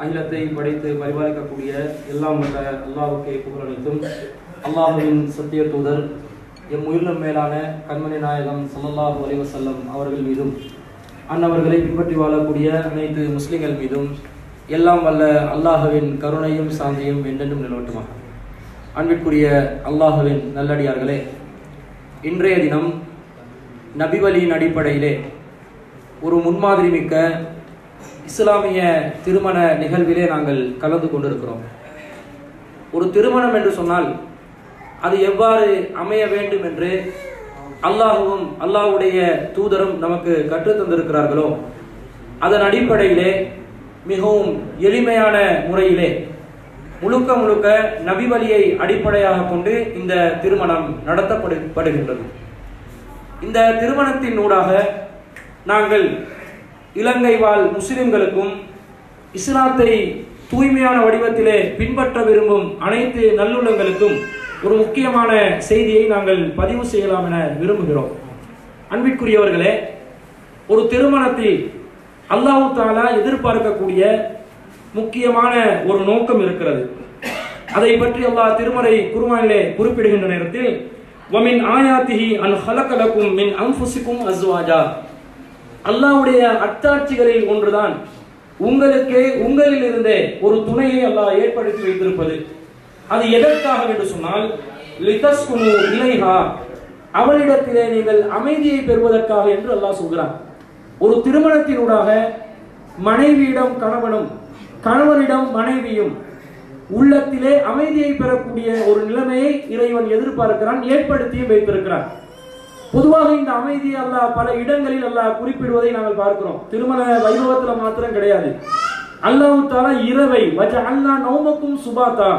அகிலத்தை படைத்து பரிபாலிக்கக்கூடிய எல்லாம் வல்ல அல்லாஹ்வுக்கே புகழனைத்தும். அல்லாஹ்வின் சத்திய தூதர் எம் உயிரினும் மேலான கண்மணி நாயகம் ஸல்லல்லாஹு அலைஹி வஸல்லம் அவர்கள் மீதும் அன்னவர்களை பின்பற்றி வாழக்கூடிய அனைத்து முஸ்லிம்கள் மீதும் எல்லாம் வல்ல அல்லாஹ்வின் கருணையும் சாந்தியும் என்றென்றும் நிலவட்டுமாக. அன்பிற்குரிய அல்லாஹ்வின் நல்லடியார்களே, இன்றைய தினம் நபிவழியின் அடிப்படையிலே ஒரு முன்மாதிரி மிக்க இஸ்லாமிய திருமண நிகழ்விலே நாங்கள் கலந்து கொண்டிருக்கிறோம். ஒரு திருமணம் என்று சொன்னால் அது எவ்வாறு அமைய வேண்டும் என்று அல்லாஹ்வும் அல்லாஹ்வுடைய தூதரும் நமக்கு கற்றுத்தந்திருக்கிறார்களோ அதன் அடிப்படையிலே மிகவும் எளிமையான முறையிலே முழுக்க நபி வழியை அடிப்படையாக கொண்டு இந்த திருமணம் நடத்தப்படுகின்றது. இந்த திருமணத்தின் ஊடாக நாங்கள் இலங்கை வாழ் முஸ்லிம்களுக்கும் இஸ்லாத்தை தூய்மையான வடிவத்திலே பின்பற்ற விரும்பும் அனைத்து நல்லுள்ளங்களுக்கும் ஒரு முக்கியமான செய்தியை நாங்கள் பதிவு செய்யலாம் என விரும்புகிறோம். அன்பிற்குரியவர்களே, ஒரு திருமணத்தில் அல்லாஹ் தஆலா எதிர்பார்க்கக்கூடிய முக்கியமான ஒரு நோக்கம் இருக்கிறது. அதை பற்றி அல்லாஹ் திருமறை குர்ஆனிலே குறிப்பிடுகின்ற நேரத்தில் வமின் ஆயாத்திஹி அன் ஹலக லகும் மின் அன்ஃபுசிகும் அஸ்வாஜா, அல்லாஹ்வுடைய அத்தாட்சிகளில் ஒன்றுதான் உங்களில் இருந்தே ஒரு துணையை அல்லாஹ் ஏற்படுத்தி வைத்திருப்பது. அது எதற்காக என்று சொன்னால் லிதஸ்குனு இலைஹா, அவளிடத்திலே நீங்கள் அமைதியை பெறுவதற்காக என்று அல்லாஹ் சொல்கிறான். ஒரு திருமணத்தினூடாக மனைவியிடம் கணவனும் கணவனிடம் மனைவியும் உள்ளத்திலே அமைதியை பெறக்கூடிய ஒரு நிலைமையை இறைவன் எதிர்பார்க்கிறான், ஏற்படுத்தியும் வைத்திருக்கிறான். பொதுவாக இந்த அமைதியை அல்லாஹ் பல இடங்களில் அல்லாஹ் குறிப்பிடுவதை நாங்கள் பார்க்கிறோம். திருமண வைபவத்தில் மாத்திரம் கிடையாது. அல்லாஹ் தஆலா இரவை வஜஅல்னா நௌமக்கும் சுபாதா,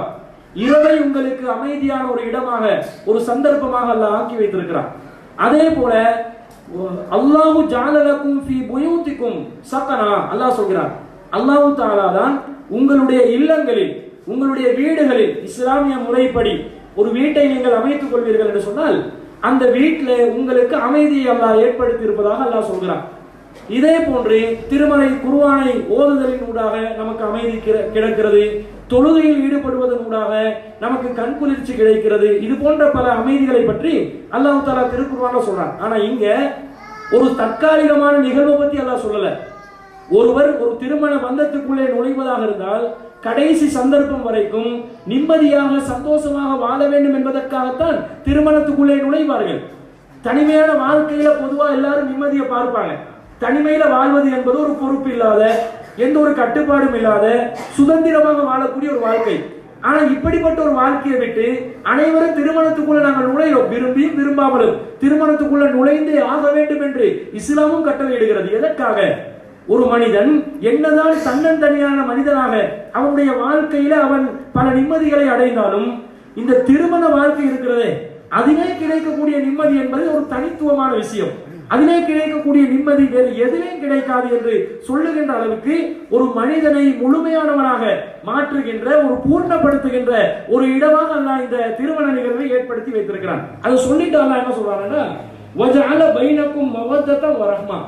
இரவை உங்களுக்கு அமைதியான ஒரு இடமாக ஒரு சந்தர்ப்பமாக அல்லாஹ் ஆக்கி வைத்திருக்கிறான். அதே போல அல்லாஹு ஜஅல லக்கும் ஃபீ புயூதிக்கும் சகனா, அல்லாஹ் சொல்கிறான் அல்லாஹ் தஆலா தான் உங்களுடைய இல்லங்களில் உங்களுடைய வீடுகளில் இஸ்லாமிய முறைப்படி ஒரு வீட்டை நீங்கள் அமைத்துக் கொள்வீர்கள் என்று சொன்னால் அந்த வீட்டிலே உங்களுக்கு அமைதியை அல்லாஹ் ஏற்படுத்தி இருப்பதாக அல்லாஹ் சொல்கிறான். இதே போன்று திருமறை குர்ஆனை ஓதுதலின் ஊடாக நமக்கு அமைதி கிடைக்கிறது, தொழுகையில் ஈடுபடுவதன் ஊடாக நமக்கு கண்குளிர்ச்சி கிடைக்கிறது. இது போன்ற பல அமைதிகளை பற்றி அல்லாஹ் தஆலா திருக்குர்ஆன்ல சொல்றான். ஆனா இங்க ஒரு தற்காலிகமான நிகழ்வை பத்தி அல்லாஹ் சொல்லல. ஒருவர் ஒரு திருமண பந்தத்துக்குள்ளே நுழைவதாக இருந்தால் கடைசி சந்தர்ப்பம் வரைக்கும் நிம்மதியாக சந்தோஷமாக வாழ வேண்டும் என்பதற்காகத்தான் திருமணத்துக்குள்ளே நுழைவார்கள். தனிமையான வாழ்க்கையில பொதுவா எல்லாரும் நிம்மதியை பார்ப்பாங்க. தனிமையில வாழ்வது என்பது ஒரு பொறுப்பு இல்லாத, எந்த ஒரு கட்டுப்பாடும் இல்லாத, சுதந்திரமாக வாழக்கூடிய ஒரு வாழ்க்கை. ஆனா இப்படிப்பட்ட ஒரு வாழ்க்கையை விட்டு அனைவரும் திருமணத்துக்குள்ள நாங்கள் நுழைகிறோம், விரும்பியும் விரும்பாமலும் திருமணத்துக்குள்ள நுழைந்தே ஆக வேண்டும் என்று இஸ்லாமும் கட்டளையிடுகிறது. எதற்காக? ஒரு மனிதன் என்னதான் தன்னந்தனியான மனிதனாக அவனுடைய வாழ்க்கையில அவன் பல நிம்மதிகளை அடைந்தாலும் இந்த திருமண வாழ்க்கை இருக்கிறதே, அதிலே கிடைக்கக்கூடிய நிம்மதி என்பது ஒரு தனித்துவமான விஷயம். அதிலே கிடைக்கக்கூடிய நிம்மதி வேறு எதிலையும் கிடைக்காது என்று சொல்லுகின்ற அளவுக்கு ஒரு மனிதனை முழுமையானவனாக மாற்றுகின்ற ஒரு பூர்ணப்படுத்துகின்ற ஒரு இடமாக அல்லாஹ் இந்த திருமண நிகழ்வை ஏற்படுத்தி வைத்திருக்கிறான். அதை சொல்லிட்டு அல்லாஹ் என்ன சொல்றாங்கன்னா வஜஅல பைனக்கும் மவத்தத வரஹ்மா,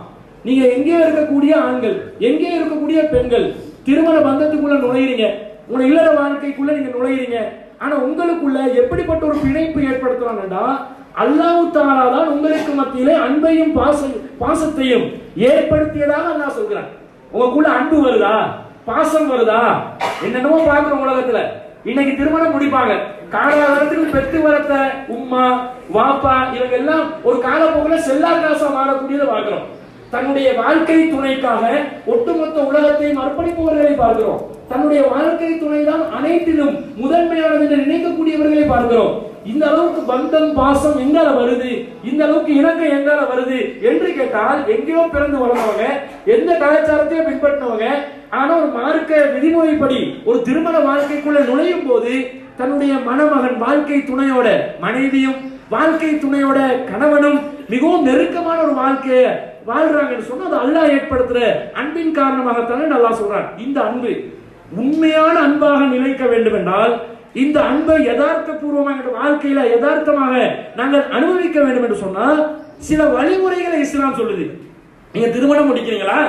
நீங்க எங்கே இருக்கக்கூடிய ஆண்கள், எங்கே இருக்கக்கூடிய பெண்கள் திருமண பந்தத்துக்குள்ள நுழையிறீங்க, உங்க இல்லற வாழ்க்கைக்குள்ள நீங்க நுழையிறீங்க. ஆனா உங்களுக்குள்ள எப்படிப்பட்ட ஒரு பிணைப்பு ஏற்படுத்துறாங்கன்னா அல்லாஹ் தஆலா தான் உங்களுக்கு மத்தியிலே அன்பையும் பாசத்தையும் ஏற்படுத்தியதாக அல்லாஹ் சொல்கிறான். உங்களுக்குள்ள அன்பு வருதா, பாசம் வருதா? என்னென்னமோ பார்க்கிறோம் உலகத்துல. இன்னைக்கு திருமணம் முடிப்பாங்க, காலாகாலத்துக்கு பெற்று வளர்த்த உம்மா வாப்பா இவங்க எல்லாம் ஒரு காலப்போக்கில் செல்லா காசா மாறக்கூடியதை பார்க்கிறோம். தன்னுடைய வாழ்க்கை துணைக்காக ஒட்டுமொத்த உலகத்தையும் அர்ப்பணிப்பவர்களை பார்க்கிறோம். தன்னுடைய வாழ்க்கை துணைதான் அனைத்திலும் முதன்மையானது என்று நினைக்கக்கூடியவர்களை பார்க்கிறோம். இந்த அளவுக்கு பந்தம் பாசம் எங்கால வருது, இந்த அளவுக்கு இணக்கம் எங்கால வருது என்று கேட்டால் எங்கேயோ பிறந்து வளர்ந்தவங்க, எந்த கலாச்சாரத்தையும் பின்பற்றினவங்க, ஆனா ஒரு மார்க்க விதிமுறைப்படி ஒரு திருமண வாழ்க்கைக்குள்ள நுழையும் போது தன்னுடைய மணமகன் வாழ்க்கை துணையோட மனைவியும் வாழ்க்கை துணையோட கணவனும் மிகவும் நெருக்கமான ஒரு வாழ்க்கையை வாழ்றாங்கன்னு சொன்னா அது அல்லாஹ் ஏற்படுத்துற அன்பின் காரணமாகத்தான் அல்லாஹ் சொல்றான். இந்த அன்பு உண்மையான அன்பாக நிலைக்க வேண்டும் என்றால் இந்த அன்பை யதார்த்த பூர்வமாக வாழ்க்கையில யதார்த்தமாக நாங்கள் அனுபவிக்க வேண்டும் என்று சொன்னால் சில வழிமுறைகளை இஸ்லாம் சொல்லுது. நீங்க திருமணம் முடிக்கிறீங்களா?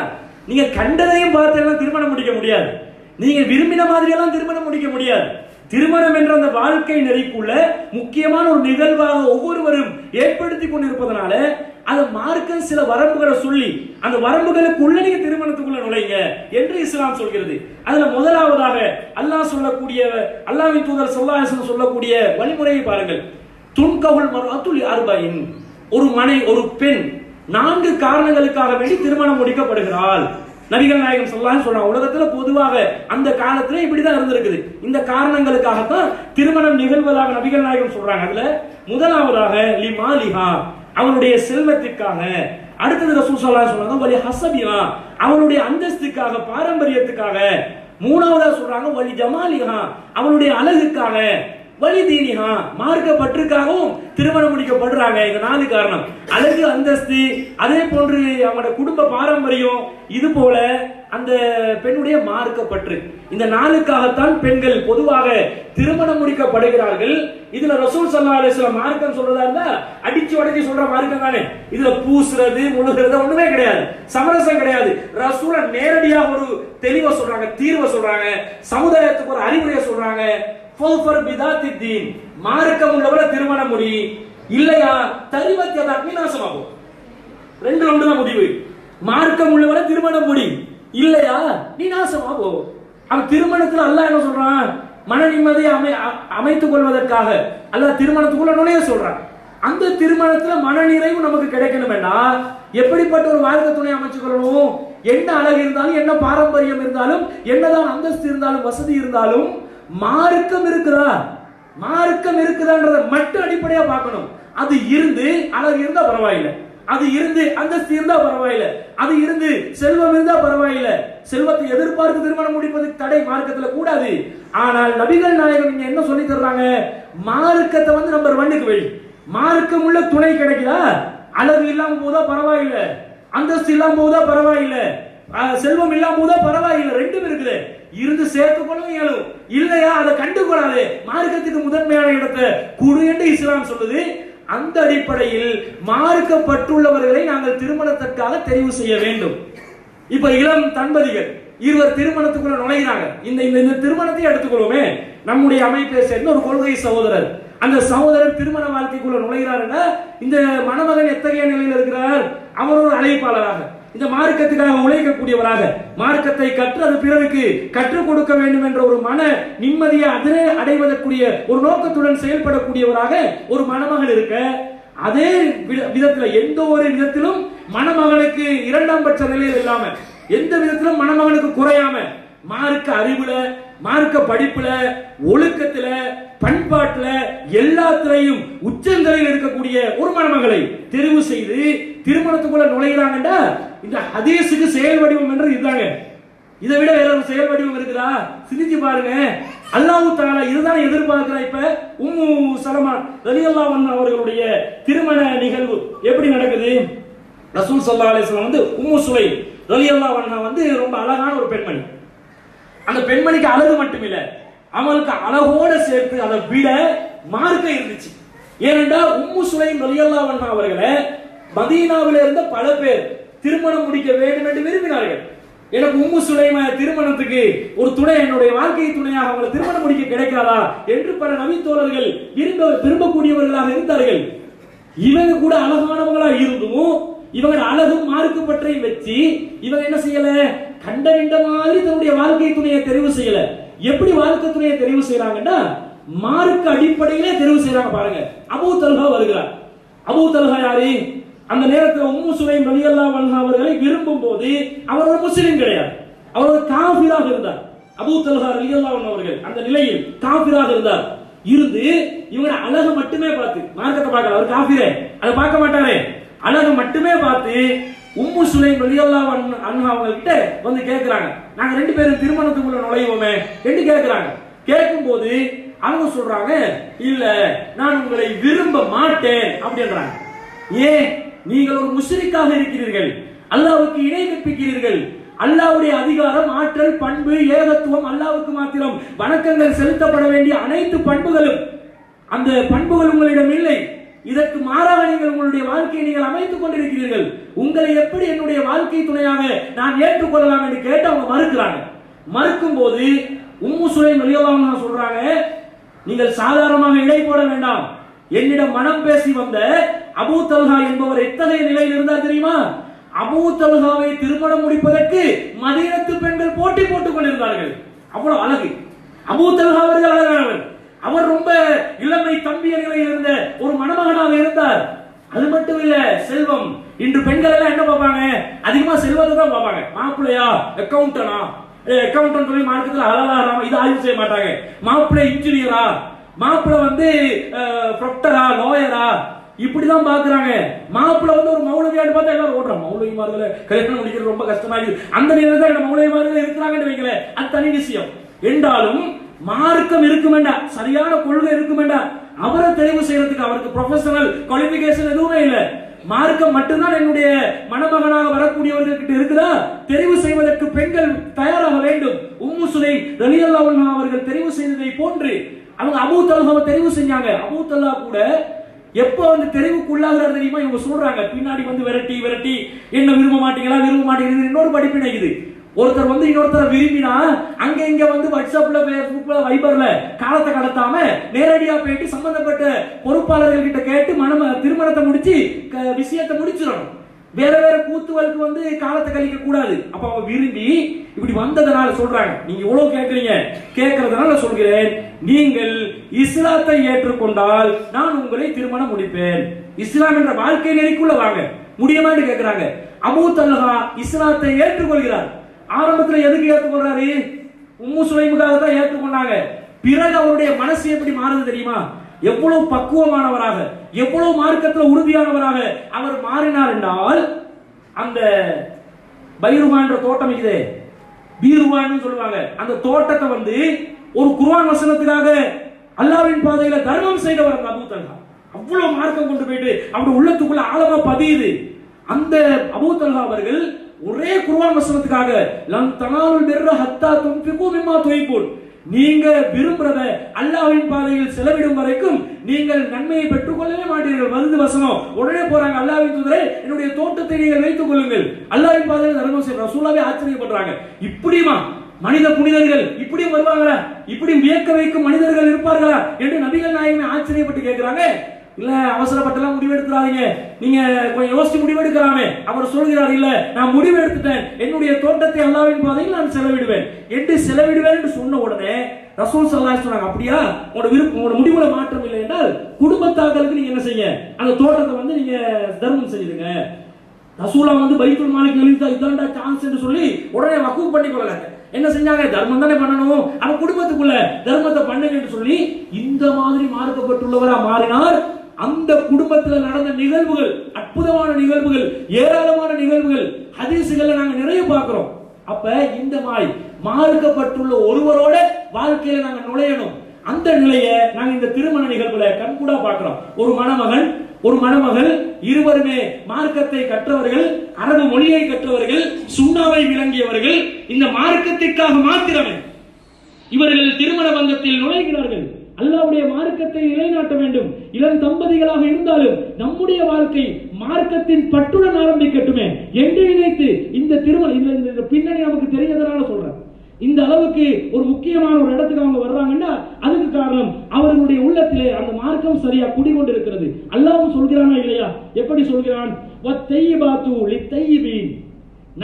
நீங்க கண்டதையும் பார்த்து திருமணம் முடிக்க முடியாது. நீங்க விரும்பின மாதிரி எல்லாம் திருமணம் முடிக்க முடியாது. திருமணம் என்ற அந்த வாழ்க்கை நெறிக்குள்ள முக்கியமான ஒரு நிகழ்வாக ஒவ்வொருவரும் ஏற்படுத்தி கொண்டிருப்பதனால அது மார்க்க சில வரம்புகளை சொல்லி அந்த வரம்புகளுக்குள்ள நீங்க திருமணத்துக்குள்ள நுழைங்க என்று இஸ்லாம் சொல்கிறது. அதுல முதலாவதாக அல்லாஹ் சொல்லக்கூடிய, அல்லாஹ்வின் தூதர் ஸல்லல்லாஹு அலைஹி வஸல்லம் சொல்லக்கூடிய வழிமுறையை பாருங்கள். துன்கவுல் மர்அத்து லிஅர்பஇன், ஒரு பெண் 4 காரணங்களுக்காக வேண்டி திருமணம் முடிக்கப்படுகிறாள். நபிகள் நாயகம் ஸல்லல்லாஹு அலைஹி வஸல்லம் சொல்றாங்க. உலகத்துல பொதுவாக அந்த காலத்துல இப்படிதான் இருந்திருக்குது. இந்த காரணங்களுக்காகத்தான் திருமணம் நிகழ்வதாக நபிகள் நாயகம் சொல்றாங்க. அதுல முதலாவதாக லிமாலிஹா, அவனுடைய செல்வத்திற்காக. அடுத்தது ரசூல் ஸல்லல்லாஹு அலைஹி வஸல்லம் வலி ஹஸபிஹா, அவனுடைய அந்தஸ்துக்காக, பாரம்பரியத்துக்காக. மூணாவதா சொல்றாங்க வலி ஜமாலிஹா, அவனுடைய அழகுக்காக. வலி தீனிஹா, மார்க்க பற்றுக்காகவும் திருமணம் முடிக்கப்படுறாங்க. இந்த 4 காரணம், அழகு, அந்தஸ்து, அதே போன்று அவங்களோட குடும்ப பாரம்பரியம், இது போல அந்த பெண்ணுடைய மார்க்க பற்று. இந்த 4க்காகத்தான் பெண்கள் பொதுவாக திருமணம் முடிக்கப்படுகிறார்கள். இதுல ரசூல் ஸல்லல்லாஹு அலைஹி வஸல்லம் மார்க்கம் சொல்றதா இருந்தா அடிச்சு உடைச்சு சொல்ற மார்க்கம் தானே. இதுல பூசுறது முழுகிறது ஒண்ணுமே கிடையாது, சமரசம் கிடையாது. ரசூல நேரடியாக ஒரு தெளிவை சொல்றாங்க, தீர்வை சொல்றாங்க, சமுதாயத்துக்கு ஒரு அறிவுரையை சொல்றாங்க. மார்க்கம் உள்ளவரை திருமணம் முடி, இல்லையா தரிவத்தியதாக்கி நாசமாகும். 2 தான் முடிவு. மார்க்கம் உள்ளவரை திருமணம் முடி, இல்லையா நீ நாசமா போ. அவன் திருமணத்துல அல்லாஹ் என்ன சொல்றான்? மன நிம்மதியை அமைத்துக் கொள்வதற்காக அல்லாஹ் திருமணத்துக்குள்ள நுழைய சொல்றான். அந்த திருமணத்துல மன நிறைவு நமக்கு கிடைக்கணும் வேண்டாம். எப்படிப்பட்ட ஒரு வாழ்க்கை துணை அமைச்சு கொள்ளணும்? என்ன அழகு இருந்தாலும், என்ன பாரம்பரியம் இருந்தாலும், என்னதான் அந்தஸ்து இருந்தாலும், வசதி இருந்தாலும், மார்க்கம் இருக்குதா, மார்க்கம் இருக்குதான்றத மட்டும் அடிப்படையா பார்க்கணும். அது இருந்து அழகு இருந்தா பரவாயில்லை, அது இருந்து அந்தஸ்து இருந்தா பரவாயில்லை, அது இருந்து செல்வம் இருந்தா பரவாயில்லை. செல்வத்தை எதிர்பார்த்து திருமணம் முடிப்பதற்கு தடை மார்க்கத்துல கூடாது. ஆனால் நபிகள் நாயகம் இங்க என்ன சொல்லி தர்றாங்க? மார்க்கத்தை நம்பர் 1க்கு வை. மார்க்கம் உள்ள துணை கிடைக்குதா? அழகு இல்லாம போதா பரவாயில்லை, அந்தஸ்து இல்லாம போதா பரவாயில்லை, செல்வம் இல்லாம போதா பரவாயில்லை, 2 இருக்குது. இருந்து சேர்த்துக்கொள்ளும் இயலும், இல்லையா அதை கண்டுகொள்ளாது. மார்க்கத்துக்கு முதன்மையான இடத்தை குடு என்று இஸ்லாம் சொல்லுது. அந்த அடிப்படையில் மார்க்கப்பட்டுள்ளவர்களை நாங்கள் திருமணத்திற்காக தெரிவு செய்ய வேண்டும். இப்ப இளம் தம்பதிகள் இருவர் திருமணத்துக்குள்ள நுழைகிறாங்க. இந்த திருமணத்தை எடுத்துக்கொள்வோமே, நம்முடைய அமைப்பை சேர்ந்த ஒரு கொள்கை சகோதரர், அந்த சகோதரர் திருமண வாழ்க்கைக்குள்ள நுழைகிறாருன்னா இந்த மணமகன் எத்தகைய நிலையில் இருக்கிறார்? அவர் ஒரு அழைப்பாளராக, இந்த மார்க்கத்துக்காக உழைக்கக்கூடியவராக, மார்க்கத்தை கற்று அது பிறருக்கு கற்றுக் கொடுக்க வேண்டும் என்ற ஒரு மன நிம்மதியை அதே அடைவதற்குரிய ஒரு நோக்கத்துடன் செயல்படக்கூடியவராக ஒரு மணமகன் இருக்க, அதே விதத்தில் எந்த ஒரு விதத்திலும் மணமகனுக்கு 2ஆம் பட்ச நிலையில் இல்லாம, எந்த விதத்திலும் மணமகனுக்கு குறையாம, மார்க்க அறிவுல, மார்க்க படிப்புல, ஒழுக்கத்துல, பண்பாட்டுல, எல்லாத்திலையும் உச்சங்களில் இருக்கக்கூடிய ஒரு மணமகளை தெரிவு செய்து திருமணத்துக்குள்ள நுழைகிறாங்கடா. இந்த ஹதீஸுக்கு செயல் வடிவம் என்று இதுதாங்க. இதை விட வேற ஒரு செயல் வடிவம் இருக்குதா? சிந்திச்சு பாருங்க. அல்லாஹ் தஆலா இதுதான் எதிர்பார்க்கிறா. இப்ப உம்மு சலமா ரலியல்லாஹு அன்ஹா அவர்களுடைய திருமண நிகழ்வு எப்படி நடக்குது? ரசூல் ஸல்லல்லாஹு அலைஹி வஸல்லம் உம்மு சுலைம் ரலியல்லாஹு அன்ஹா ரொம்ப அழகான ஒரு பெண்மணி. அந்த பெண்மணிக்கு அழகு மட்டும் இல்ல, அவளுக்கு அழகோட சேர்த்து அதை விட மார்க்கம் இருந்துச்சு. ஏனென்றால் உம்மு சுலைம் ரலியல்லாஹு அன்ஹா அவர்களை மதீனாவில் இருந்த பல பேர் திருமணம் முடிக்க வேண்டும் என்று விரும்பினார்கள். எனக்கு உம்மு சுலைம திருமணத்துக்கு ஒரு துணை, என்னுடைய வாழ்க்கை துணையாக அவங்களை திருமணம் முடிக்க கிடைக்காதா என்று பல நபித்தோழர்கள் விரும்பக்கூடியவர்களாக இருந்தார்கள். இவங்க கூட அழகானவங்களா இருந்தும் இவங்க அழகும் மார்க்கு பற்றை வச்சு இவங்க என்ன செய்யல? கண்ட மாதிரி தன்னுடைய வாழ்க்கை துணையை தெரிவு செய்யல. எப்படி வாழ்க்கை துணையை தெரிவு செய்யறாங்கன்னா மார்க்க அடிப்படையிலே தெரிவு செய்யறாங்க. பாருங்க, அபூ தல்ஹா வருகிறார். அபூ தல்ஹா யாரு? அந்த நேரத்தில் உம்மு சுலைம் ரலியல்லாஹு அன்ஹா அவர்களை விரும்பும் போது அவர் ஒரு முஸ்லிம் கிடையாது, அவர் ஒரு காஃபிராக இருந்தார். அபூ தல்ஹா ரலியல்லாஹு அன்ஹு அவர்கள் அந்த நிலையில் காஃபிராக இருந்தார். இருந்து இவங்க அழகு மட்டுமே பார்த்து, மார்க்கத்தை பார்க்கல, அவர் காஃபிரே, அதை பார்க்க மாட்டாரே, அழகு மட்டுமே பார்த்து உம்மு சுலைம் ரலியல்லாஹு அன்ஹா அவங்க கிட்ட கேட்கிறாங்க, நாங்க 2 பேரும் திருமணத்துக்குள்ள நுழைவோமே என்று கேட்கிறாங்க. கேட்கும் போது அவங்க சொல்றாங்க, இல்ல நான் உங்களை விரும்ப மாட்டேன் அப்படின்றாங்க. ஏன்? நீங்கள் ஒரு முஷ்ரிக்காக இருக்கிறீர்கள், அல்லாஹ்வுக்கு இணை கற்பிக்கிறீர்கள். அல்லாஹ்வுடைய அதிகாரம், ஆற்றல், பண்பு, ஏகத்துவம், அல்லாஹ்வுக்கு மாத்திரம் வணக்கங்கள் செலுத்தப்பட வேண்டிய அனைத்து பண்புகளும், அந்த பண்புகள் உங்களிடம் இல்லை. இதற்கு மாறாக நீங்கள் உங்களுடைய வாழ்க்கையை நீங்கள் அமைத்துக் கொண்டிருக்கிறீர்கள். உங்களை எப்படி என்னுடைய வாழ்க்கை துணையாக நான் ஏற்றுக்கொள்ளலாம் என்று கேட்டு அவங்க மறுக்கிறாங்க. மறுக்கும் போது உம்மு சுலைம் ரலியல்லாஹு அன்ஹா சொல்றாங்க, நீங்கள் சாதாரணமாக இடை போட வேண்டாம். என்னிடம் மனம் பேசி வந்த அபூ தல்ஹா என்பவர் எத்தகைய நிலையில் இருந்தார் தெரியுமா? அபூ தல்ஹாவை திருமணம் முடிப்பதற்கு மதீனத்து பெண்கள் போட்டி போட்டுக் கொண்டிருந்தார்கள். அவ்வளவு அழகு. அபூ தல்ஹா அவர்கள் அழகானவர். அவர் ரொம்ப இளமை தம்பிய நிலையில் இருந்த ஒரு மணமகனாக இருந்தார். அது மட்டும் இல்ல, செல்வம். இன்று பெண்கள் எல்லாம் என்ன பார்ப்பாங்க? அதிகமா செல்வத்தை தான் பார்ப்பாங்க. மாப்பிள்ளையா, அக்கவுண்டனா, அக்கவுண்டன்ட் சொல்லி மார்க்கத்தில் அழகாராம இது ஆய்வு செய்ய மாட்டாங்க. மாப்பிள்ளை இன்ஜினியரா, மாப்பிள்ளை வந்து ப்ரொஃபஸரா, லாயரா, இப்படிதான் பாக்குறாங்க. மாப்பிள்ளை வந்து ஒரு மௌலவியான்னு பார்த்தா எல்லாரும் ஓடுறாங்க. மௌலவிமார்களை கல்யாணம் முடிக்கிறது ரொம்ப கஷ்டமா இருக்குது. அந்த நிலையில தான் மௌலவிமார்கள் இருக்கிறாங்கன்னு வைக்கல, அது தனி விஷயம். என்றாலும் மார்க்கம் இருக்குமெண்டா, சரியான கொள்கை இருக்குமெண்டா, அவரை தெரிவு செய்யறதுக்கு அவருக்கு ப்ரொஃபஷனல் குவாலிஃபிகேஷன் எதுவுமே இல்லை. மார்க்கம் மட்டும்தான் என்னுடைய மணமகனாக வரக்கூடியவர்கள் இருக்குதா, தெரிவு செய்வதற்கு பெண்கள் தயாராக வேண்டும். உம்மு சுலைம் ரலியல்லாஹு அன்ஹா அவர்கள் தெரிவு செய்ததை போன்று அவங்க அபூ தல்ஹாவை தெரிவு செஞ்சாங்க. அபூ தல்ஹா கூட எப்போ வந்து தெரிவுக்குள்ளாகிறார் தெரியுமா? இவங்க சொல்றாங்க, பின்னாடி வந்து விரட்டி விரட்டி என்ன விரும்ப மாட்டீங்களா, விரும்ப மாட்டேங்கிறது இன்னொரு படிப்பினை இது. ஒருத்தர் வந்து இன்னொருத்தரை விரும்பினா அங்க இங்க வந்து வாட்ஸ்அப்ல, பேஸ்புக்ல, வைபர்ல காலத்தை கடத்தாம நேரடியா போயிட்டு சம்பந்தப்பட்ட பொறுப்பாளர்கள் கிட்ட கேட்டு திருமணத்தை முடிச்சு விஷயத்தை முடிச்சிடணும். வேற வேற கூத்துவலுக்கு வந்து காலத்தை கழிக்க கூடாது. அப்ப அவங்க விரும்பி இப்படி வந்ததனால சொல்றாங்க, நீங்க இவ்வளவு கேட்கறீங்க, கேட்கறதுனால சொல்கிறேன், நீங்கள் இஸ்லாத்தை ஏற்றுக்கொண்டால் நான் உங்களை திருமணம் முடிப்பேன். இஸ்லாம் என்ற வாழ்க்கை நெறிக்குள்ள வாங்க, முடியுமான்னு கேட்கிறாங்க. அபூ தல்ஹா இஸ்லாத்தை ஏற்றுக்கொள்கிறார். ஆரம்பத்தில் எதுக்கு ஏற்றுக்கொள்றாரு? உம்மு சுலைமுக்காக தான் ஏற்றுக்கொண்டாங்க. பிறகு அவருடைய மனசு எப்படி மாறுது தெரியுமா? எவ்வளவு பக்குவமானவராக, எவ்வளவு மார்க்கத்தில் உறுதியானவராக அவர் மாறினார் என்றால், அந்த பைருவான் தோட்டம் இருக்குது, பீருவான்னு சொல்லுவாங்க, அந்த தோட்டத்தை வந்து ஒரு குர்ஆன் வசனத்துக்காக அல்லாஹ்வின் பாதையில தர்மம் செய்தவர் அந்த அபூ தல்ஹா. அவ்வளவு மார்க்கம் கொண்டு போயிட்டு அவருடைய உள்ளத்துக்குள்ள ஆழமா பதியுது. அந்த அபூ தல்ஹா அவர்கள் ஒரே குர்ஆன் வசனத்துக்காக லன் தனாலுல் பிர்ர ஹத்தா துன்ஃபிகு மிம்மா துஹிப்பூன், நீங்க விரும்புறத அல்லாஹ்வின் பாதையில் செலவிடும் வரைக்கும் நீங்கள் நன்மையை பெற்றுக் கொள்ளவே மாட்டீர்கள். வருது வசனம். உடனே போறாங்க, அல்லாஹ்வின் தூதரே என்னுடைய தோட்டத்தை நீங்கள் வைத்துக் கொள்ளுங்கள், அல்லாஹ்வின் பாதையில் தர்மம் செய்ய. ரசூலுல்லாஹ் ஆச்சரியப்படுறாங்க, இப்படிமா மனித புனிதர்கள் இப்படி வருவாங்களா, இப்படி வியக்க வைக்கும் மனிதர்கள் இருப்பார்களா என்று நபிகள் நாயகமே ஆச்சரியப்பட்டு கேட்கிறாங்க. இல்ல அவசரப்பட்டெல்லாம் முடிவு எடுத்துறாதீங்க, நீங்க கொஞ்சம் யோசிச்சு முடிவு எடுக்கலாமே. அவர் சொல்கிறார், இல்ல நான் முடிவு எடுத்துட்டேன், என்னுடைய தோட்டத்தை அல்லாஹ்வின் பாதையில் நான் செலவிடுவேன் என்று சொன்ன உடனே ரசூல் ஸல்லல்லாஹு அலைஹி வஸல்லம், அப்படியா, உங்களோட விருப்பம், உங்களோட முடிவுல மாற்றம் இல்லை என்றால் குடும்பத்தார்களுக்கு நீங்க என்ன செய்ய, அந்த தோட்டத்தை வந்து நீங்க தர்மம் செய்யுங்க. ரசூலா வந்து பைத்துல் மாலுக்கு எழுதிட்டா இதான்டா சான்ஸ் என்று சொல்லி உடனே வக்ஃப் பண்ணி கொள்ளல. என்ன செஞ்சாங்க? தர்மம் தானே பண்ணணும், அவ குடும்பத்துக்குள்ள தர்மத்தை பண்ணுங்க என்று சொல்லி இந்த மாதிரி மார்க்கப்பட்டுள்ளவரா மாறினார். அந்த குடும்பத்தில் நடந்த நிகழ்வுகள், அற்புதமான நிகழ்வுகள், ஏராளமான நிகழ்வுகள் ஹதீஸ்களை நாங்க நிறைய பார்க்கிறோம். அப்ப இந்த மாதிரி மார்க்கப்பட்டுள்ள ஒருவரோட வாழ்க்கையில நாங்க நுழையணும். அந்த நிலையை நாங்க இந்த திருமண நிகழ்வுல கண்கூடா பார்க்கிறோம். ஒரு மணமகன், ஒரு மணமகள், இருவருமே மார்க்கத்தை கற்றவர்கள், அரபு மொழியை கற்றவர்கள், சுன்னாவை விளங்கியவர்கள். இந்த மார்க்கத்திற்காக மாத்திரமே இவர்கள் திருமண பந்தத்தில் நுழைகிறார்கள். அல்லாஹ்வுடைய மார்க்கத்தை நிலைநாட்ட வேண்டும். இளம் தம்பதிகளாக இருந்தாலும் நம்முடைய வாழ்க்கை மார்க்கத்தின் பற்றுடன் ஆரம்பிக்கட்டுமே என்று நினைத்து இந்த திருமண இந்த பின்னணி நமக்கு தெரியறதுனால சொல்றேன். இந்த அளவுக்கு ஒரு முக்கியமான ஒரு இடத்துக்கு அவங்க வர்றாங்கன்னா அதுக்கு காரணம் அவர்களுடைய உள்ளத்திலே அந்த மார்க்கம் சரியா குடிகொண்டிருக்கிறது. அல்லாஹ்வும் சொல்கிறானா இல்லையா? எப்படி சொல்கிறான்? வத்தையிபாத்து லித்தையிபீன்,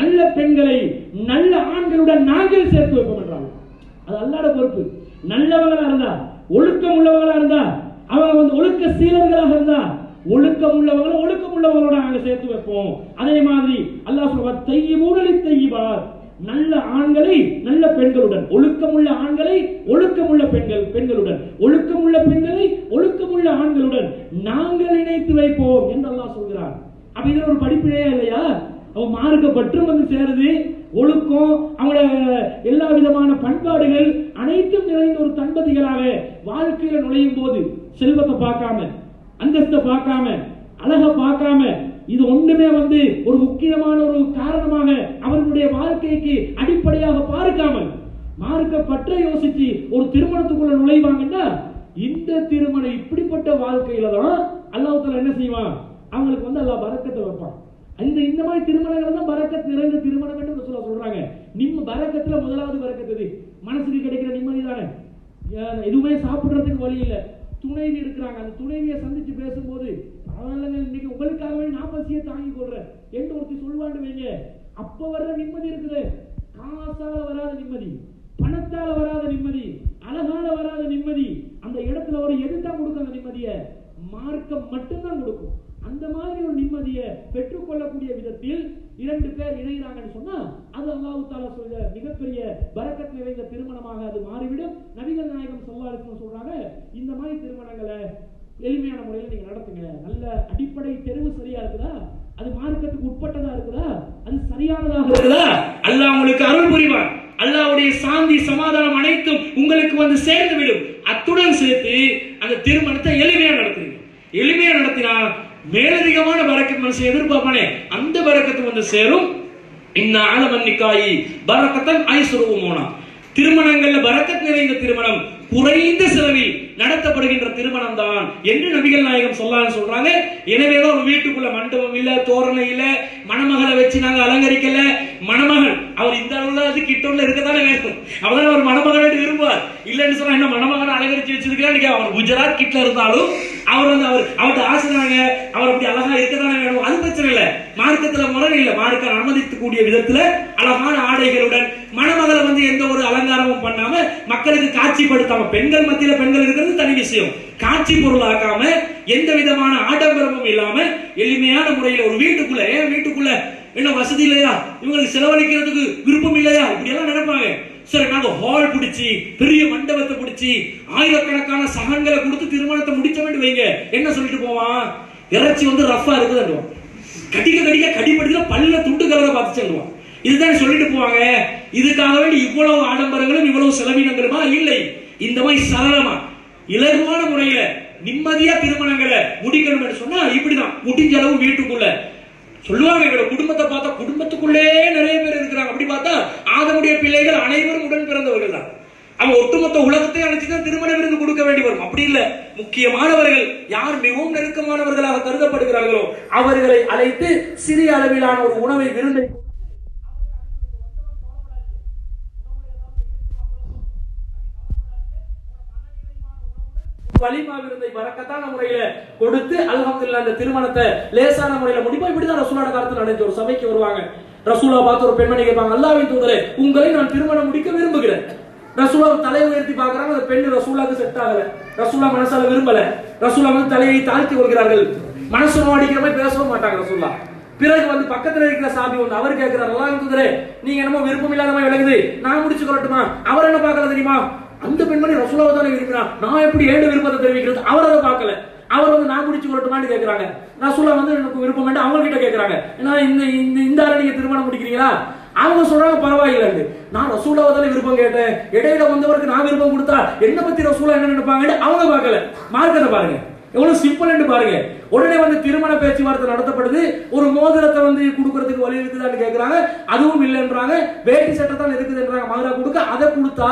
நல்ல பெண்களை நல்ல ஆண்களுடன் நாங்கள் சேர்த்து வைப்போம் என்றாங்க. அது அல்லாஹ்வுடைய பொறுப்பு. நல்லவங்களா இருந்தா, ஒழுக்கம் உள்ளவங்களா இருந்தா, அவங்க வந்து ஒழுக்க சீலர்களாக இருந்தா, ஒழுக்கம் உள்ளவங்களோட நாங்க சேர்த்து வைப்போம். அதே மாதிரி அல்லாஹ் சொல்றான், தையிபூன லித்தையிபாத், நல்ல ஆண்களை நல்ல பெண்களுடன், ஒழுக்கமுள்ள ஆண்களை ஒழுக்கமுள்ள பெண்களுடன், ஒழுக்கமுள்ள பெண்களை ஒழுக்கமுள்ள ஆண்களுடன் நாங்கள் இணைத்து வைப்போம் என்று அல்லாஹ் சொல்கிறார். அப்ப இதுல ஒரு படிப்பினையா இல்லையா? அவன் மார்க்கப்பற்று வந்து சேருது, ஒழுக்கம், அவங்களோட எல்லா விதமான பண்பாடுகள் அனைத்தும் நிறைந்த ஒரு தம்பதிகளாக வாழ்க்கையில நுழையும் போது செல்வத்தை பார்க்காம, அந்தஸ்தை பார்க்காம, அழக பார்க்காம, இது ஒண்ணுமே வந்து ஒரு முக்கியமான ஒரு காரணமாக அவர்களுடைய வாழ்க்கைக்கு அடிப்படையாக பார்க்காமல் மார்க்கப்பற்ற யோசிச்சு ஒரு திருமணத்துக்குள்ள நுழைவாங்கன்னா இந்த திருமணம் இப்படிப்பட்ட வாழ்க்கையில தான் அல்லாஹ் தஆலா என்ன செய்வான், அவங்களுக்கு வந்து அல்லாஹ் பரக்கத்தை வைப்பான். இந்த மாதிரி திருமணங்கள் தான் பரக்கத் நிறைந்த திருமணம் என்று ரசூலுல்லாஹ் சொல்றாங்க. பரக்கத்துல முதலாவது பரக்கத்து இது. மனசுக்கு கிடைக்கிற நிம்மதி தானே. எதுவுமே சாப்பிடுறதுக்கு வழி இல்லை, துணைவி இருக்கிறாங்க, அந்த துணைவியை சந்திச்சு பேசும்போது இன்னைக்கு உங்களுக்காகவே நான் பசியை தாங்கி கொள்றேன் என்று ஒருத்தி சொல்வாண்டு வைங்க, அப்ப வர்ற நிம்மதி இருக்குது. காசால வராத நிம்மதி, பணத்தால வராத நிம்மதி, அழகால வராத நிம்மதி. அந்த இடத்துல ஒரு எதுதான் கொடுக்கும், அந்த நிம்மதியை மார்க்கம் மட்டும்தான் கொடுக்கும். அந்த மாதிரி ஒரு நிம்மதியை பெற்றுக்கொள்ளக்கூடிய விதத்தில் இரண்டு பேர் இணைகிறாங்கன்னு சொன்னா அது அல்லாஹ் தஆலா சொல்ற மிகப்பெரிய பரக்கத் நிறைந்த திருமணமாக அது மாறிவிடும். நபிகள் நாயகம் ஸல்லல்லாஹு அலைஹி வஸல்லம் சொல்றாங்க, இந்த மாதிரி திருமணங்களை எளிமையான முறையில் நீங்க நடத்துங்க. நல்ல அடிப்படை தெரிவு சரியா இருக்குதா, அது மார்க்கத்துக்கு உட்பட்டதா இருக்குதா, அது சரியானதாக இருக்குதா, அல்லாஹ் உங்களுக்கு அருள் புரிவான். அல்லாஹ்வுடைய சாந்தி சமாதானம் அனைத்தும் உங்களுக்கு வந்து சேர்ந்து விடும். அத்துடன் சேர்த்து அந்த திருமணத்தை எளிமையா நடத்துங்க. எளிமையா நடத்தினா மேலதிகமான பரக்கத் மனுஷன் எதிர்பார்ப்பானே, அந்த பரக்கத்து வந்து சேரும். இன்ன ஆலமன் நிக்காயி பரக்கத்தன் ஐஸ்வரூபமோனா, திருமணங்கள்ல பரக்கத் நிறைந்த திருமணம் குறைந்த செலவில் நடத்தப்படுகின்ற திருமணம் தான் என்று நபிகள் நாயகம் சொல்றாங்க. எனவேதான் ஒரு வீட்டுக்குள்ள மண்டபம் இல்ல, தோரணை இல்ல, மணமகளை வச்சு நாங்க அலங்கரிக்கல. மணமகன் அவர் இந்த அளவுல கிட்ட இருக்கதானே வேணும், அவதான் அவர் மணமகன் விரும்புவார். இல்லன்னு சொன்னா என்ன மணமகனை அலங்கரிச்சு வச்சிருக்கிறான்னு அவர் குஜராத் கிட்ட இருந்தாலும் அவர் வந்து அவர்கிட்ட ஆசைனாங்க, அவர் அப்படி அழகா இருக்கதானே வேணும், அது பிரச்சனை இல்ல. மார்க்கத்துல முறை இல்ல, மார்க்க அனுமதிக்கக்கூடிய விதத்துல அழகான ஆடைகளுடன் மணமகளை வந்து எந்த ஒரு அலங்காரமும் பண்ணாம மக்களுக்கு காட்சிப்படுத்தாம, பெண்கள் மத்தியில பெண்கள் இருக்கிறது தனி விஷயம், காட்சி பொருளாக்காம எந்த விதமான ஆடம்பரமும் இல்லாம எளிமையான முறையில் ஒரு வீட்டுக்குள்ள, ஏன் வீட்டுக்குள்ள என்ன வசதி இல்லையா, இவங்களுக்கு செலவழிக்கிறதுக்கு விருப்பம் இல்லையா, இப்படி எல்லாம் நினைப்பாங்க. சரி, நாங்க ஹால் பிடிச்சி பெரிய மண்டபத்தை பிடிச்சி ஆயிரக்கணக்கான சகன்களை கொடுத்து திருமணத்தை முடிச்ச வேண்டும் வைங்க, என்ன சொல்லிட்டு போவான், இறைச்சி வந்து ரஃபா இருக்குது, கடிக்க கடிக்க கடிப்படுத்த பல்ல துண்டு கலரை பார்த்து சொல்லுவான். இதுதான் சொல்லிட்டு போவாங்க. இதுக்காக வேண்டி இவ்வளவு ஆடம்பரங்களும் இவ்வளவு செலவினங்களுமா இல்லை. இந்த மாதிரி சரளமா இலகுவான முறையில நிம்மதியா திருமணங்களை முடிக்கணும் என்று சொன்னா இப்படிதான் முடிஞ்ச அளவு வீட்டுக்குள்ள சொல்லுவாங்க. எங்களோட குடும்பத்தை பார்த்தா குடும்பத்துக்குள்ளே நிறைய பேர் இருக்கிறாங்க, அப்படி பார்த்தா ஆதமுடைய பிள்ளைகள் அனைவரும் உடன் பிறந்தவர்கள் தான். அவன் ஒட்டுமொத்த உலகத்தை அழைச்சுதான் திருமண விருந்து கொடுக்க வேண்டி வரும். அப்படி இல்ல, முக்கியமானவர்கள் யார் மிகவும் நெருக்கமானவர்களாக கருதப்படுகிறார்களோ அவர்களை அழைத்து சிறிய அளவிலான ஒரு உணவை விருந்தை வலிமா விருந்தை பரக்கத்தான முறையில கொடுத்து அல்ஹம்துலில்லாஹ் அந்த திருமணத்தை லேசான முறையில முடிப்போம். இப்படிதான் ரசூலோட காலத்துல நடந்த ஒரு சபைக்கு வருவாங்க. ரசூலா பார்த்து ஒரு பெண்மணி கேட்பாங்க, அல்லாஹ்வின் தூதரே, உங்களை நான் திருமணம் முடிக்க விரும்புகிறேன். ரசூலா தலையை உயர்த்தி பார்க்கறாங்க, அந்த பெண் ரசூலாக்கு செட் ஆகல, ரசூலா மனசால விரும்பல. ரசூலா வந்து தலையை தாழ்த்தி கொள்கிறார்கள், மனசு நோடிக்கிற மாதிரி பேசவும் மாட்டாங்க ரசூலா. பிறகு வந்து பக்கத்துல இருக்கிற சாபி வந்து அவர் கேட்கிறார், அல்லாஹ்வின் தூதரே, நீங்க என்னமோ விருப்பம் இல்லாத மாதிரி விளக்குது, நான் முடிச்சு கொள்ளட்டுமா? அவர் என்ன பார்க்கல தெரியுமா, அந்த பெண்மணி ரசூலாவை தானே விரும்பினா, நான் எப்படி ஏழு விருப்பத்தை தெரிவிக்கிறது? அவர் அதை பார்க்கல. அவர் வந்து நான் முடிச்சு கொள்ளட்டுமான்னு கேட்கிறாங்க. ரசூலா வந்து எனக்கு விருப்பம் வேண்டாம் அவங்க கிட்ட கேட்கிறாங்க, ஏன்னா இந்த நீங்க திருமணம் முடிக்கிறீங்களா? அவங்க சொல்றாங்க பரவாயில்லை, நான் ரசூலாவை தானே விருப்பம் கேட்டேன், இடையில வந்தவருக்கு நான் விருப்பம் கொடுத்தா என்ன பத்தி ரசூலா என்ன நினைப்பாங்க? அவங்க பார்க்கல. மார்க்கத்தை பாருங்க எவ்வளவு சிம்பிள் என்று பாருங்க. உடனே வந்து திருமண பேச்சுவார்த்தை நடத்தப்படுது. ஒரு மோதிரத்தை வந்து கொடுக்கறதுக்கு வழி இருக்குதான்னு கேட்கிறாங்க, அதுவும் இல்லைன்றாங்க. வேட்டி சட்டை தான் இருக்குதுன்றாங்க, மகரா கொடுக்க. அதை கொடுத்தா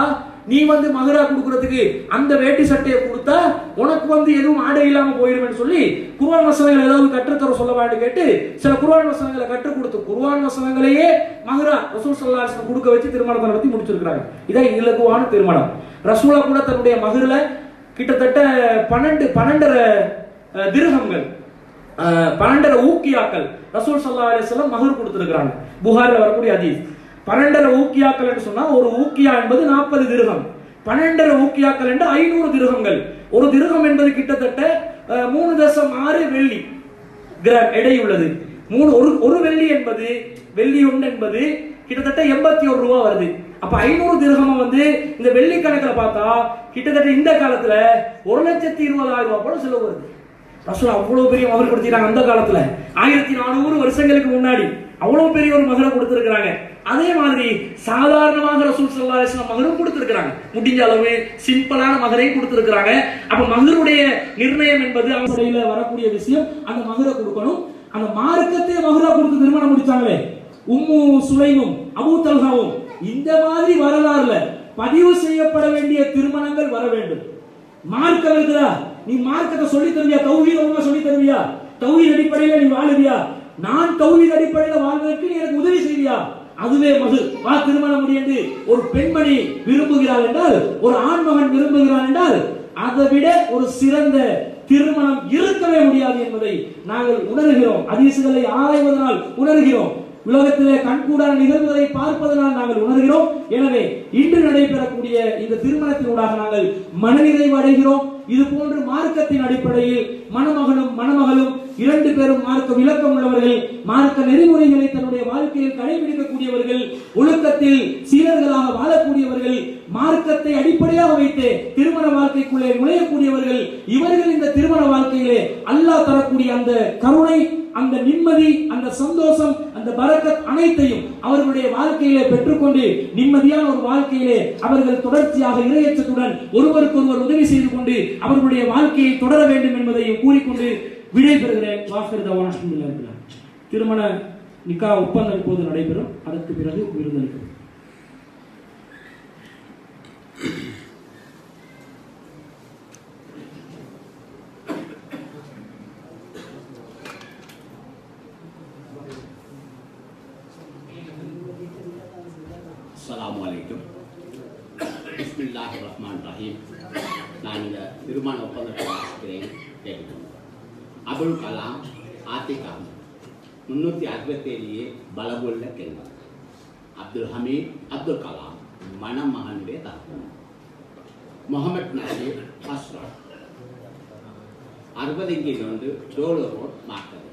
நீ வந்து மகரா கொடுக்கறதுக்கு அந்த வேட்டி சட்டையை கொடுத்தா உனக்கு வந்து எதுவும் ஆடை இல்லாம போயிடுவேன்னு சொல்லி குர்ஆன் வசனங்கள் ஏதாவது கற்றுத்தர சொல்ல வேண்டும் கேட்டு சில குர்ஆன் வசனங்களை கற்றுக் கொடுத்து குர்ஆன் வசனங்களையே மகரா ரசூல் ஸல்லல்லாஹு அலைஹி வஸல்லம் கொடுக்க வச்சு திருமணத்தை நடத்தி முடிச்சிருக்காங்க. இதான் இலகுவான திருமணம். ரசூலா கூட தன்னுடைய மகர்ல கிட்டத்தட்ட 12 திர்ஹம்கள் 12 ஊக்கியாக்கள் ரசூல் ஸல்லல்லாஹு அலைஹி வஸல்லம் மகர் கொடுத்திருக்காங்க. புகாரில வரக்கூடிய ஹதீஸ். 12 ஊக்கியாக்கள் என்று சொன்னா ஒரு ஊக்கியா என்பது 40 திர்ஹம். 12 ஊக்கியாக்கள் என்று 500 திர்ஹம்கள். ஒரு திர்ஹம் என்பது கிட்டத்தட்ட 3.6 வெள்ளி கிராம் எடை உள்ளது. ஒரு வெள்ளி என்பது வெள்ளி ஒன்று என்பது கிட்டத்தட்ட 81 ரூபாய் வருது. அப்ப 500 திர்ஹம் வந்து இந்த வெள்ளி கணக்குல பார்த்தா கிட்டத்தட்ட இந்த காலத்துல 1,20,000 ரூபாய் போல செலவு வருது. ரசூல் அவ்வளவு பெரிய மகர் கொடுத்திருக்காங்க. அந்த காலத்துல 1400 வருஷங்களுக்கு முன்னாடி அவ்வளவு பெரிய ஒரு மகரை கொடுத்திருக்காங்க. அதே மாதிரி சாதாரணமாக ரசூல் ஸல்லல்லாஹு அலைஹி வஸல்லம் மகரும் கொடுத்திருக்காங்க. முடிஞ்ச அளவு சிம்பிளான மகரையும் கொடுத்திருக்காங்க. அப்ப மகருடைய நிர்ணயம் என்பது அவங்களுடைய வரக்கூடிய விஷயம். அந்த மகரை கொடுக்கணும். அந்த மார்க்கத்தை மகரா கொடுத்து திருமணம் முடிச்சாங்களே உம்மு சுலைமும் அபூ தல்ஹாவும், இந்த மாதிரி வரலாறுல பதிவு செய்யப்பட வேண்டிய திருமணங்கள் வர வேண்டும். மார்க்கம் இருக்குதா? நீ மார்க்கத்தை சொல்லி தருவியா? தௌஹீத் சொல்லி தருவியா? தௌஹீத் அடிப்படையில நீ வாழுவியா? நான் தௌஹீத் அடிப்படையில வாழ்வதற்கு நீ எனக்கு உதவி செய்வியா? அதுவே மது. வா திருமணம் முடிந்து ஒரு பெண்மணி விரும்புகிறாள் என்றால், ஒரு ஆண்மகன் விரும்புகிறான் என்றால், அதை விட ஒரு சிறந்த திருமணம் இருக்கவே முடியாது என்பதை நாங்கள் உணர்கிறோம். ஹதீஸ்களை ஆராய்வதனால் உணர்கிறோம். உலகத்திலே கண்கூடான நிகழ்வுகளை பார்ப்பதனால் நாங்கள் உணர்கிறோம். எனவே இன்று நடைபெறக்கூடிய இந்த திருமணத்தினூடாக நாங்கள் மனநிறைவு அடைகிறோம். இது போன்று மார்க்கத்தின் அடிப்படையில் மணமகனும் மணமகளும் இரண்டு பேரும் மார்க்க விளக்கம் உள்ளவர்கள், மார்க்க நெறிமுறைகளை தன்னுடைய வாழ்க்கையில் கடைபிடிக்கக்கூடியவர்கள், ஒழுக்கத்தில் சீரர்களாக வாழக்கூடியவர்கள், மார்க்கத்தை அடிப்படையாக வைத்து திருமண வாழ்க்கைக்குள்ளே நுழையக்கூடியவர்கள். இவர்கள் இந்த திருமண வாழ்க்கையிலே அல்லாஹ் தரக்கூடிய அந்த கருணை, அந்த நிம்மதி, அந்த சந்தோஷம், அந்த பரக்கத் அனைத்தையும் அவர்களுடைய வாழ்க்கையிலே பெற்றுக்கொண்டு நிம்மதியான ஒரு வாழ்க்கையிலே அவர்கள் தொடர்ச்சியாக இறையச்சத்துடன் ஒருவருக்கொருவர் உதவி செய்து கொண்டு அவர்களுடைய வாழ்க்கையை தொடர வேண்டும் என்பதையும் கூறிக்கொண்டு விடைபெறுகிறேன். திருமண நிக்கா ஒப்பந்தம் இப்போது நடைபெறும். அதற்கு பிறகு விருந்தளிக்கும். அஸ்ஸலாமுஅலைக்கும். பிஸ்மில்லாஹிர் ரஹ்மானிர் ரஹீம். நான் இந்த திருமண ஒப்பந்தத்தை வாசிக்கிறேன், கேட்டுக்கொள்கிறேன். அபுல் கலாம் ஆத்திகா 367 பலகுள்ள கெல்வன். அப்துல் ஹமீத் அப்துல் கலாம் மணமகனுடைய தகவல். முகமது நசீர் ஹஸ்ரா 60 இங்கிலிருந்து டோலோ ரோட் மாற்றது.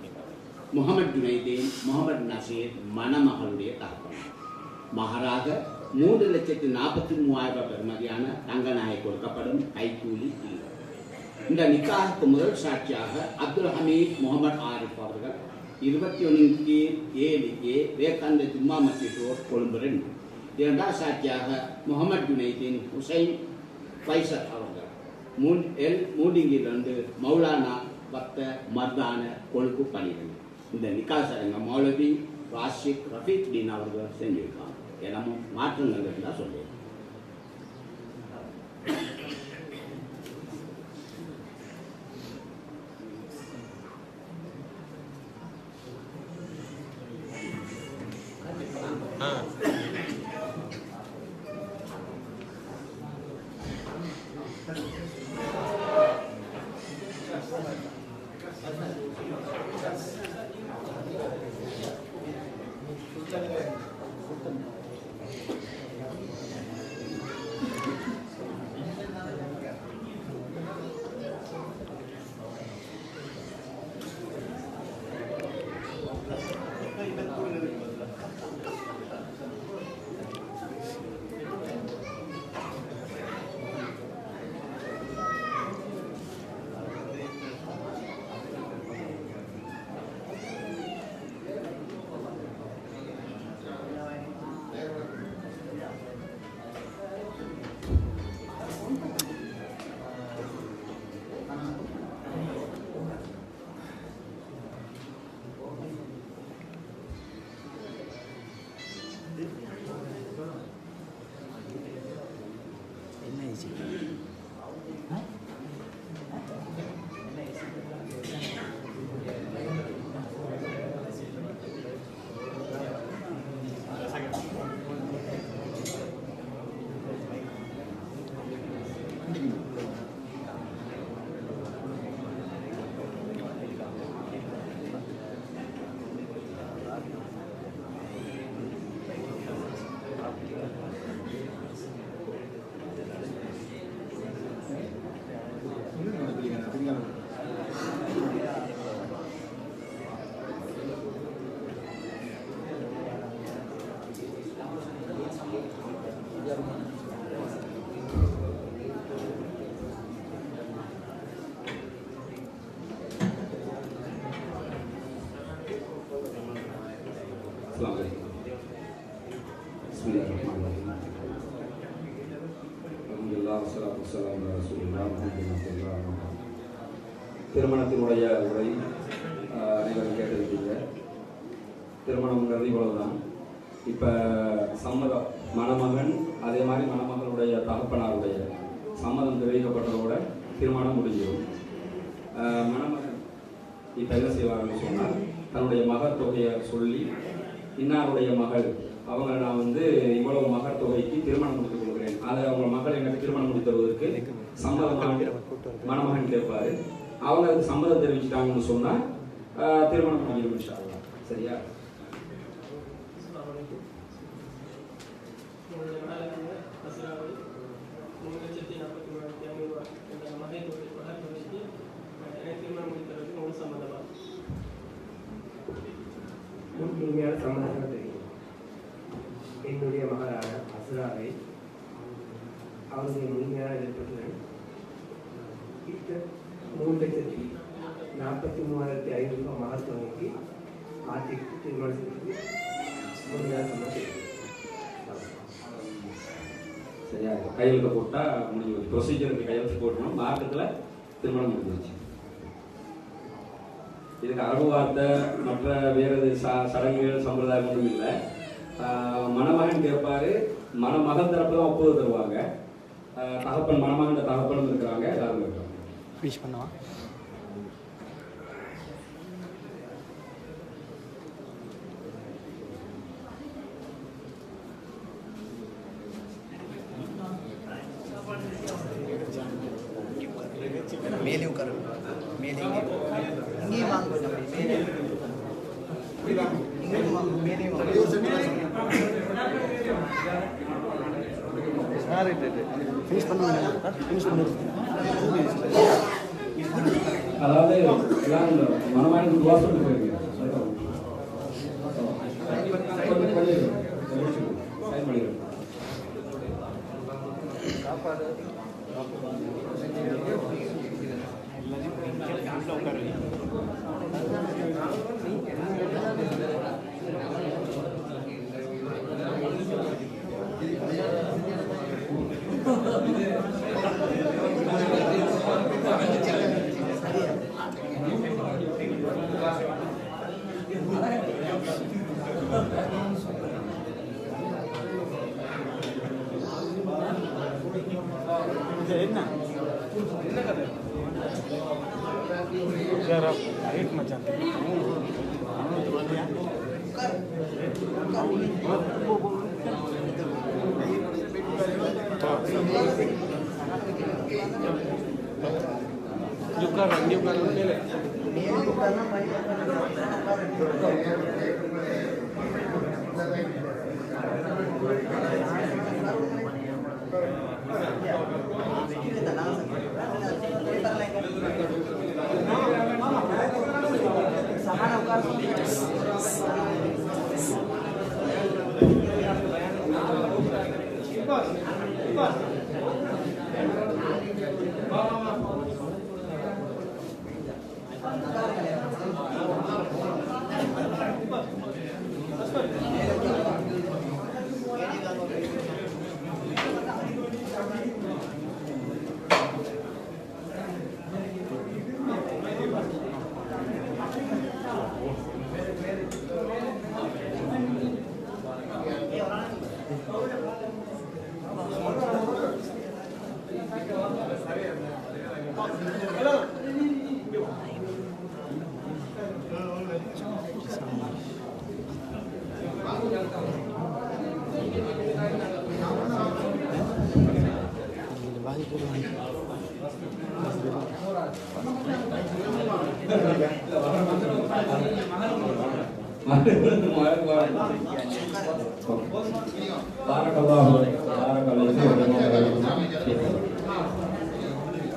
முகமது ஜுனைதீன் முகமது நசீர் மணமகளுடைய தகவல். மகராக 3,43,000 பெறுமதியான தங்க நகை கொடுக்கப்படும். கைக்கூலி இல்லை. இந்த நிக்காஹுக்கு முதல் சாட்சியாக அப்துல் ஹமீத் முகமது ஆரிஃப் அவர்கள் 21/7 வேகாந்த ஜும்மா மஸ்ஜித் ரோட் கொழும்பு 2. இரண்டாம் சாட்சியாக முகமது ஜுனைதீன் ஹுசைன் பைசர் அவர்கள் 3 மௌலானா பக்த மர்தான கொழுப்பு 12. இந்த நிக்காஹ் சடங்கு மௌலவி ராஷிக் ரஃபீக் தீன் அவர்கள் செஞ்சிருக்காங்க. எனமும் மாற்றங்கள் இருந்தால் சொல்லுவேன். திருமணத்தினுடைய உரை அனைவரும் கேட்டிருக்கீங்க. திருமணம்ங்கிறது இவ்வளவுதான். இப்போ சம்மதம், மணமகன் அதே மாதிரி மணமகளுடைய தகப்பனாருடைய சம்மதம் தெரிவிக்கப்பட்டதோட திருமணம் முடிஞ்சிடும். மணமகன் இப்போ என்ன செய்வாங்கன்னு சொன்னால் தன்னுடைய மகர் தொகையை சொல்லி இன்னாருடைய மகள் அவங்க நான் வந்து இவ்வளவு மகர் தொகைக்கு திருமணம் முடித்து கொடுக்குறேன், அதை அவங்க மகள் எனக்கு திருமணம் முடித்து தருவதற்கு சம்மதமாக மணமகன் கேட்பாரு. அவங்க அதுக்கு சம்மதம் தெரிவிச்சிட்டாங்கன்னு சொன்னால் திருமணம் முடிஞ்சிடும். சரியா? முழுமையான சம்மதம் தெரியும். என்னுடைய மகளான அசுராவை அவருடைய முழுமையான விருப்பத்துடன் 3,43,500 மகர் தொகைக்கு ஆட்சிக்கு திருமணம் செய்து முழுமையான சம்மதம். சரியா? கையெழுத்து போட்டால் முடிஞ்சு ப்ரொசீஜருக்கு கையெழுத்து போட்டணும், மார்க்கத்தில் திருமணம் முடிஞ்சிருச்சு. இதுக்கு அரபு வார்த்தை மற்ற வேறு சடங்குகள் சம்பிரதாயம் ஒன்றும் இல்லை. மணமகன் கேட்பாரு, மணமகன் தரப்பு தான் ஒப்புதல் தருவாங்க. தகப்பன் மணமகன் தகப்பனும் இருக்கிறாங்க, எல்லாரும் இருக்காங்க. ஃபினிஷ் பண்ணுவா. மேலே உட்காரு, மேலே இங்கே வாங்க, மேலே அதாவது எல்லாம் இந்த மணமகனுக்கு துவா சொல்லிட்டு போயிருக்கீங்க.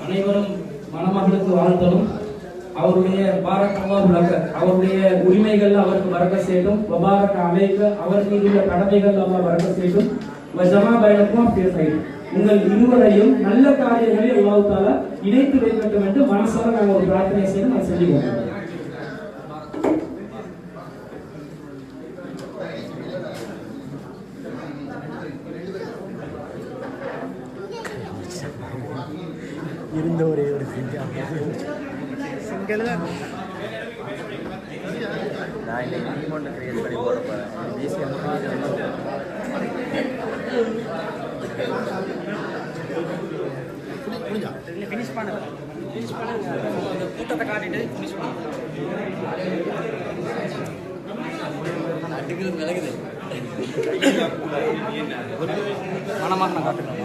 அனைவரும் மணமகளுக்கு வாழ்த்தலும் அவருடைய அவருடைய உரிமைகள் அவருக்கு வரக்க செய்யும். அவர் மீதுள்ள கடமைகள் அல்லாஹ் வரக்க செய்யும். உங்கள் இருவரையும் நல்ல காரியங்களில் அல்லாஹ் தஆலா இணைத்து வைக்கட்டும் என்று மனசார நாங்கள் ஒரு பிரார்த்தனை செய்து நான் சொல்லிக்கிறோம். இருந்த ஒரே ஒரு சிங்கிள் தான் நான் இன்னைக்கு ரீமோண்ட் கிரியேட் பண்ணி போட போகிறேன். ஈஸியாக ஃபினிஷ் பண்ண கூட்டத்தை காட்டிட்டு அடிக்கிறது விலகுது மனமாக நான் காட்டுறேன்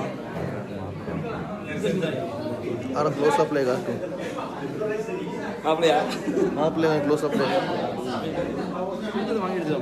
अरे क्लोजअप लेगा அப்படியா आप लेगा क्लोजअप लेगा வாங்கிட்டு